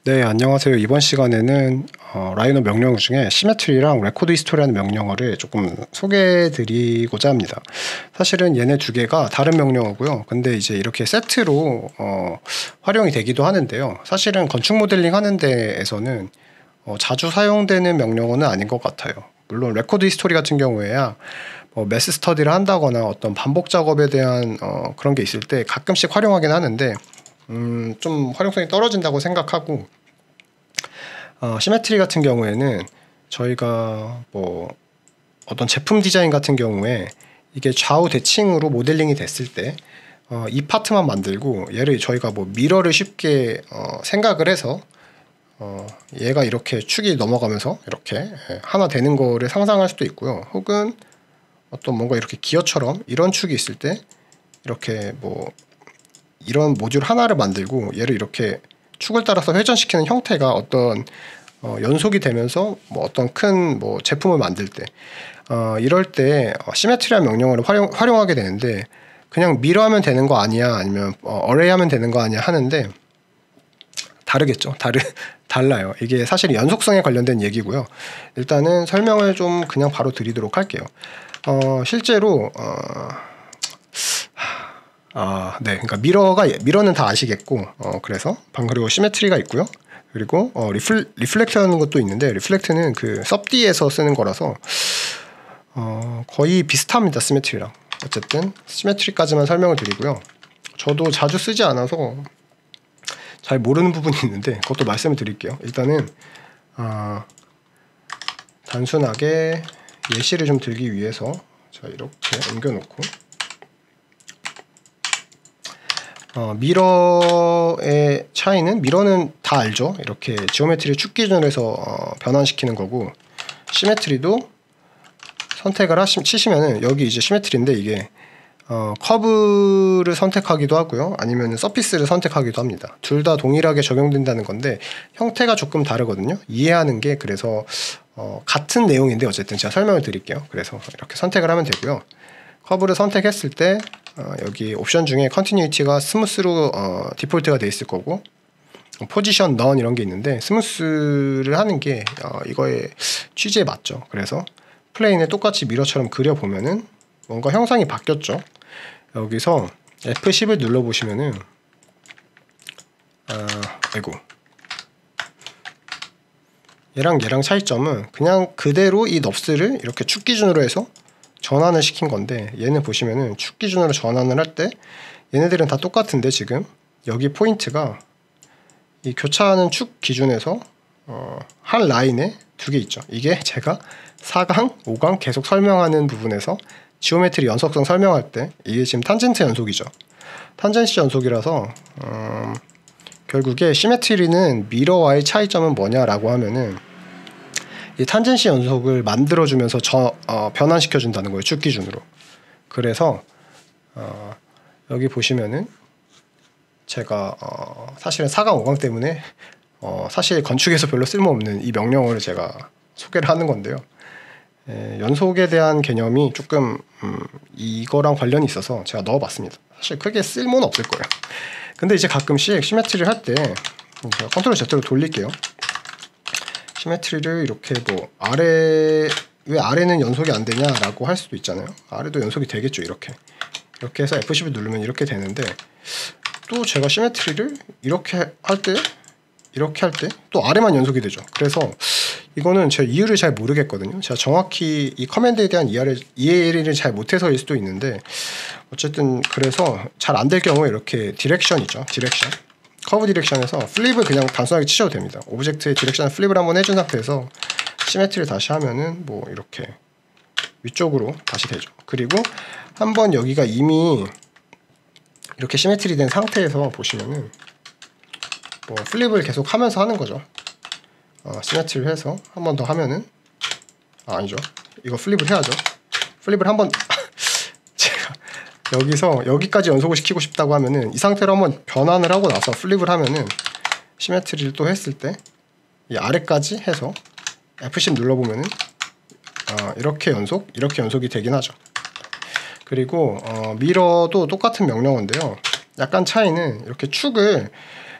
네, 안녕하세요. 이번 시간에는 라이노 명령어 중에 시메트리랑 레코드 히스토리라는 명령어를 조금 소개해드리고자 합니다. 사실은 얘네 두 개가 다른 명령어고요. 근데 이제 이렇게 세트로 활용이 되기도 하는데요. 사실은 건축 모델링 하는 데에서는 자주 사용되는 명령어는 아닌 것 같아요. 물론 레코드 히스토리 같은 경우에야 매스 스터디를 한다거나 어떤 반복 작업에 대한 그런 게 있을 때 가끔씩 활용하긴 하는데 좀 활용성이 떨어진다고 생각하고, 시메트리 같은 경우에는 저희가 어떤 제품 디자인 같은 경우에 이게 좌우 대칭으로 모델링이 됐을 때 이 파트만 만들고 얘를 저희가 미러를 쉽게 생각을 해서 얘가 이렇게 축이 넘어가면서 이렇게 하나 되는 거를 상상할 수도 있고요. 혹은 어떤 뭔가 이렇게 기어처럼 이런 축이 있을 때 이렇게 이런 모듈 하나를 만들고 얘를 이렇게 축을 따라서 회전시키는 형태가 어떤 연속이 되면서 어떤 큰 제품을 만들 때 이럴 때 시메트리한 명령어를 활용하게 되는데, 그냥 미러하면 되는 거 아니야 아니면 어레이 하면 되는 거 아니야 하는데 다르겠죠. 달라요. 이게 사실 연속성에 관련된 얘기고요. 일단은 설명을 좀 그냥 바로 드리도록 할게요. 실제로 네, 그러니까 미러는 다 아시겠고, 그래서 그리고 시메트리가 있고요. 그리고 리플렉트라는 것도 있는데, 리플렉트는 그 섭디에서 쓰는 거라서 거의 비슷합니다, 시메트리랑. 어쨌든 시메트리까지만 설명을 드리고요. 저도 자주 쓰지 않아서 잘 모르는 부분이 있는데 그것도 말씀을 드릴게요. 일단은 단순하게 예시를 좀 들기 위해서 자, 이렇게 옮겨놓고, 미러의 차이는, 미러는 다 알죠. 이렇게 지오메트리 축 기준으로 해서 변환시키는 거고, 시메트리도 선택을 치시면은 여기 이제 시메트리인데 이게 커브를 선택하기도 하고요. 아니면 서피스를 선택하기도 합니다. 둘 다 동일하게 적용된다는 건데 형태가 조금 다르거든요. 이해하는 게. 그래서 같은 내용인데 어쨌든 제가 설명을 드릴게요. 그래서 이렇게 선택을 하면 되고요. 커브를 선택했을 때 여기 옵션 중에 컨티뉴이티가 스무스로 디폴트가 돼 있을 거고, 포지션, 넌 이런 게 있는데 스무스를 하는 게 이거의 취지에 맞죠. 그래서 플레인을 똑같이 미러처럼 그려보면은 뭔가 형상이 바뀌었죠. 여기서 F10을 눌러보시면은 얘랑 차이점은 그냥 그대로 이 넙스를 이렇게 축 기준으로 해서 전환을 시킨 건데, 얘는 보시면은 축 기준으로 전환을 할 때 얘네들은 다 똑같은데 지금 여기 포인트가 이 교차하는 축 기준에서 한 라인에 두 개 있죠. 이게 제가 4강, 5강 계속 설명하는 부분에서 지오메트리 연속성 설명할 때 이게 지금 탄젠트 연속이죠. 탄젠시 연속이라서 결국에 시메트리는 미러와의 차이점은 뭐냐라고 하면은 이 탄젠시 연속을 만들어주면서 변환시켜준다는 거예요. 축 기준으로. 그래서 여기 보시면은 제가 사실은 4강, 5강 때문에 사실 건축에서 별로 쓸모없는 이 명령어를 제가 소개를 하는 건데요. 연속에 대한 개념이 조금 이거랑 관련이 있어서 제가 넣어봤습니다. 사실 크게 쓸모는 없을 거예요. 근데 이제 가끔씩 시메트리를 할 때 제가 컨트롤 Z로 돌릴게요. 시메트리를 이렇게 왜 아래는 연속이 안 되냐라고 할 수도 있잖아요. 아래도 연속이 되겠죠. 이렇게 해서 F10을 누르면 이렇게 되는데, 또 제가 시메트리를 이렇게 할 때 또 아래만 연속이 되죠. 그래서 이거는 제가 이유를 잘 모르겠거든요. 제가 정확히 이 커맨드에 대한 이해를 잘 못해서일 수도 있는데, 어쨌든 그래서 잘 안 될 경우에 이렇게 디렉션 있죠. 디렉션, 커브 디렉션에서 플립을 그냥 단순하게 치셔도 됩니다. 오브젝트의 디렉션 플립을 한번 해준 상태에서 시메트리를 다시 하면은 이렇게 위쪽으로 다시 되죠. 그리고 한번 여기가 이미 이렇게 시메트리 된 상태에서 보시면은 플립을 계속 하면서 하는 거죠. 시메트리를 해서 한 번 더 하면은 아니죠. 이거 플립을 해야죠. 플립을 한번 제가 여기서 여기까지 연속을 시키고 싶다고 하면은 이 상태로 한번 변환을 하고 나서 플립을 하면은 시메트리를 또 했을 때 이 아래까지 해서 F10 눌러보면은 이렇게 연속이 되긴 하죠. 그리고 미러도 똑같은 명령어인데요. 약간 차이는 이렇게 축을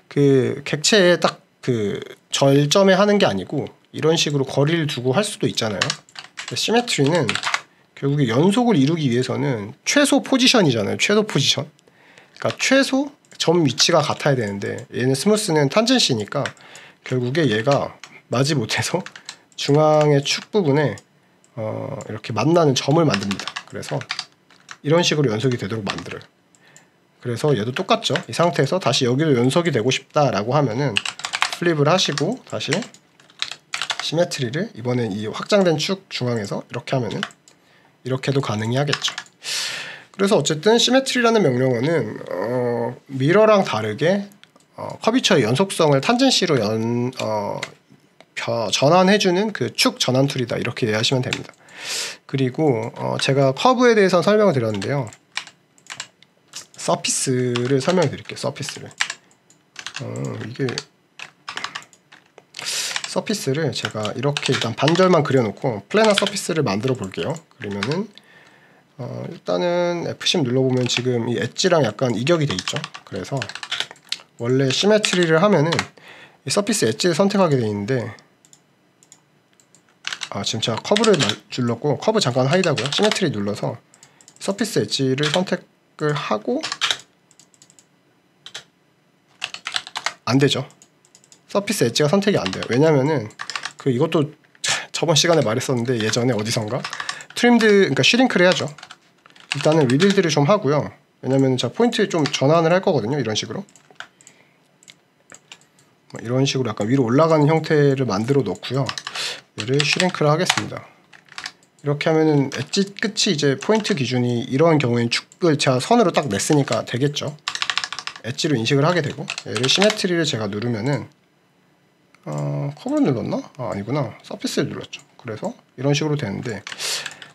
그 객체에 딱 그 절점에 하는 게 아니고 이런 식으로 거리를 두고 할 수도 있잖아요. 시메트리는 결국에 연속을 이루기 위해서는 최소 포지션이잖아요. 최소 포지션. 그러니까 최소 점 위치가 같아야 되는데 얘는 스무스는 탄젠시니까 결국에 얘가 마지 못해서 중앙의 축 부분에 이렇게 만나는 점을 만듭니다. 그래서 이런 식으로 연속이 되도록 만들어요. 그래서 얘도 똑같죠. 이 상태에서 다시 여기도 연속이 되고 싶다라고 하면은 플립을 하시고 다시 시메트리를 이번엔 이 확장된 축 중앙에서 이렇게 하면은 이렇게도 가능히 하겠죠. 그래서 어쨌든 시메트리라는 명령어는 미러랑 다르게 커비처의 연속성을 탄젠시로 전환해주는 그 축 전환 툴이다, 이렇게 이해하시면 됩니다. 그리고 제가 커브에 대해서 설명을 드렸는데요. 서피스를 설명해 드릴게요. 서피스를 이게 서피스를 제가 이렇게 일단 반절만 그려놓고 플래너 서피스를 만들어 볼게요. 그러면은 일단은 F10 눌러보면 지금 이 엣지랑 약간 이격이 돼 있죠. 그래서 원래 시메트리를 하면은 이 서피스 엣지를 선택하게 돼 있는데 지금 제가 커브를 눌렀고 커브 잠깐 하이드하고요. 시메트리 눌러서 서피스 엣지를 선택을 하고 안 되죠. 서피스 엣지가 선택이 안 돼요. 왜냐면은 이것도 저번 시간에 말했었는데 예전에 어디선가 그러니까 슈링크를 해야죠. 일단은 리빌드를 좀 하고요. 왜냐면 제가 포인트 좀 전환을 할 거거든요. 이런 식으로 이런 식으로 약간 위로 올라가는 형태를 만들어 놓고요. 얘를 슈링크를 하겠습니다. 이렇게 하면은 엣지 끝이 이제 포인트 기준이 이런 경우에는 축을 제가 선으로 딱 냈으니까 되겠죠. 엣지로 인식을 하게 되고 얘를 시메트리를 제가 누르면은 커브를 눌렀나? 아니구나. 서피스를 눌렀죠. 그래서 이런 식으로 되는데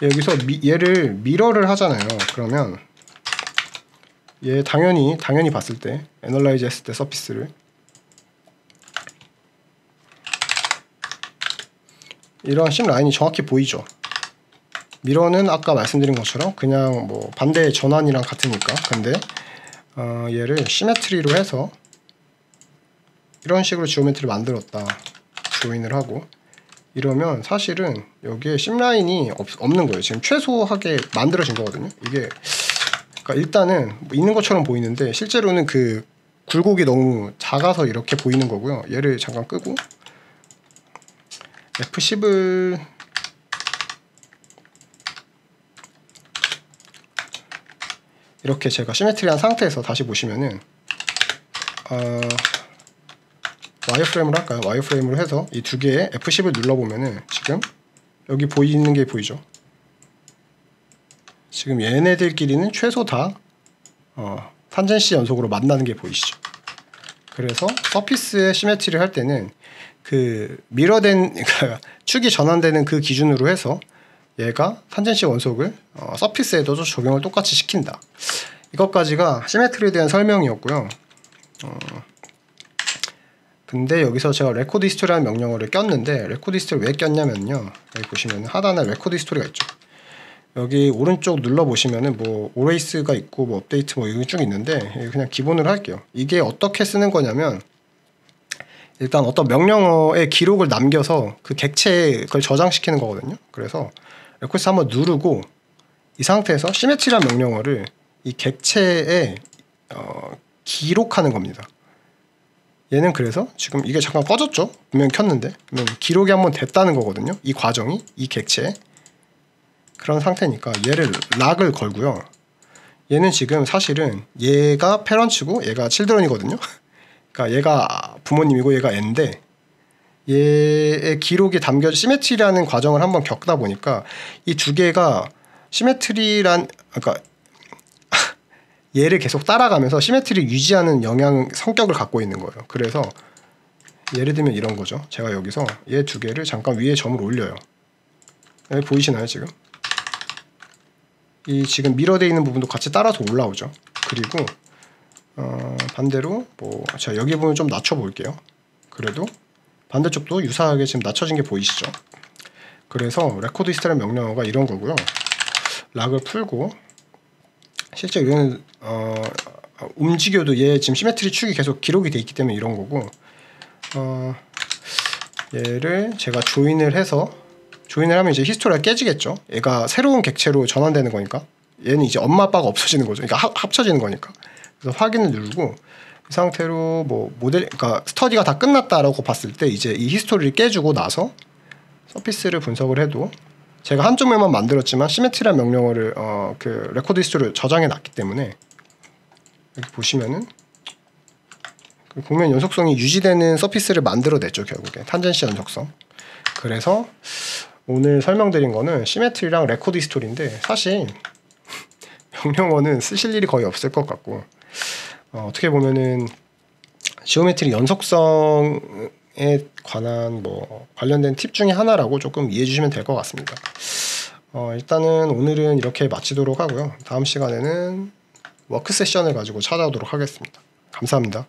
여기서 얘를 미러를 하잖아요. 그러면 얘 당연히 봤을 때 애널라이즈 했을 때 서피스를 이런 심 라인이 정확히 보이죠. 미러는 아까 말씀드린 것처럼 그냥 뭐 반대의 전환이랑 같으니까. 근데 얘를 시메트리로 해서 이런 식으로 지오메트리를 만들었다. 조인을 하고 이러면 사실은 여기에 심라인이 없는 거예요. 지금 최소하게 만들어진 거거든요. 이게 그러니까 일단은 있는 것처럼 보이는데 실제로는 그 굴곡이 너무 작아서 이렇게 보이는 거고요. 얘를 잠깐 끄고 F10을 이렇게 제가 시메트리한 상태에서 다시 보시면은 와이어프레임으로 할까요? 와이어프레임으로 해서 이 두 개의 F10을 눌러보면은 지금 여기 보이는 게 보이죠? 지금 얘네들끼리는 최소 다 탄젠시 연속으로 만나는 게 보이시죠? 그래서 서피스의 시메트리를 할 때는 그 미러된 그러니까 축이 전환되는 그 기준으로 해서 얘가 탄젠시 원속을 서피스에도 적용을 똑같이 시킨다. 이것까지가 시메트리에 대한 설명이었고요. 근데 여기서 제가 레코드 히스토리라는 명령어를 꼈는데 레코드 히스토리 왜 꼈냐면요. 여기 보시면 하단에 레코드 히스토리가 있죠. 여기 오른쪽 눌러보시면은 뭐 오레이스가 있고 뭐 업데이트 뭐 이런 쭉 있는데 그냥 기본으로 할게요. 이게 어떻게 쓰는 거냐면 일단 어떤 명령어의 기록을 남겨서 그 객체에 그걸 저장시키는 거거든요. 그래서 레코드 한번 누르고 이 상태에서 시메트리라는 명령어를 이 객체에 기록하는 겁니다. 얘는 그래서 지금 이게 잠깐 꺼졌죠? 분명히 켰는데 그러면 기록이 한번 됐다는 거거든요. 이 과정이 이 객체에 그런 상태니까 얘를 락을 걸고요. 얘는 지금 사실은 얘가 패런츠고 얘가 칠드런이거든요. 그러니까 얘가 부모님이고 얘가 애인데 얘의 기록이 담겨진 시메트리라는 과정을 한번 겪다 보니까 이 두 개가 그러니까 얘를 계속 따라가면서 시메트리 유지하는 성격을 갖고 있는 거예요. 그래서 예를 들면 이런 거죠. 제가 여기서 얘 두 개를 잠깐 위에 점을 올려요. 여기 보이시나요 지금? 이 지금 미러되어 있는 부분도 같이 따라서 올라오죠. 그리고 반대로 뭐 제가 여기 부분 좀 낮춰 볼게요. 그래도 반대쪽도 유사하게 지금 낮춰진 게 보이시죠? 그래서 레코드 히스토리 명령어가 이런 거고요. 락을 풀고 실제 이거는 움직여도 얘 지금 시메트리 축이 계속 기록이 돼 있기 때문에 이런 거고 얘를 제가 조인을 해서 조인을 하면 이제 히스토리가 깨지겠죠. 얘가 새로운 객체로 전환되는 거니까 얘는 이제 엄마 아빠가 없어지는 거죠. 그러니까 합쳐지는 거니까. 그래서 확인을 누르고 이 상태로 뭐 모델, 그러니까 스터디가 다 끝났다라고 봤을 때 이제 이 히스토리를 깨주고 나서 서피스를 분석을 해도 제가 한쪽 면만 만들었지만 시메트리란 명령어를 그 레코드 히스토리를 저장해 놨기 때문에 여기 보시면은 그 곡면 연속성이 유지되는 서피스를 만들어냈죠. 결국에 탄젠시 연속성. 그래서 오늘 설명드린 거는 시메트리랑 레코드 히스토리인데 사실 명령어는 쓰실 일이 거의 없을 것 같고 어떻게 보면은 지오메트리 연속성에 관한 뭐 관련된 팁 중에 하나라고 조금 이해해 주시면 될 것 같습니다. 일단은 오늘은 이렇게 마치도록 하고요. 다음 시간에는 워크 세션을 가지고 찾아오도록 하겠습니다. 감사합니다.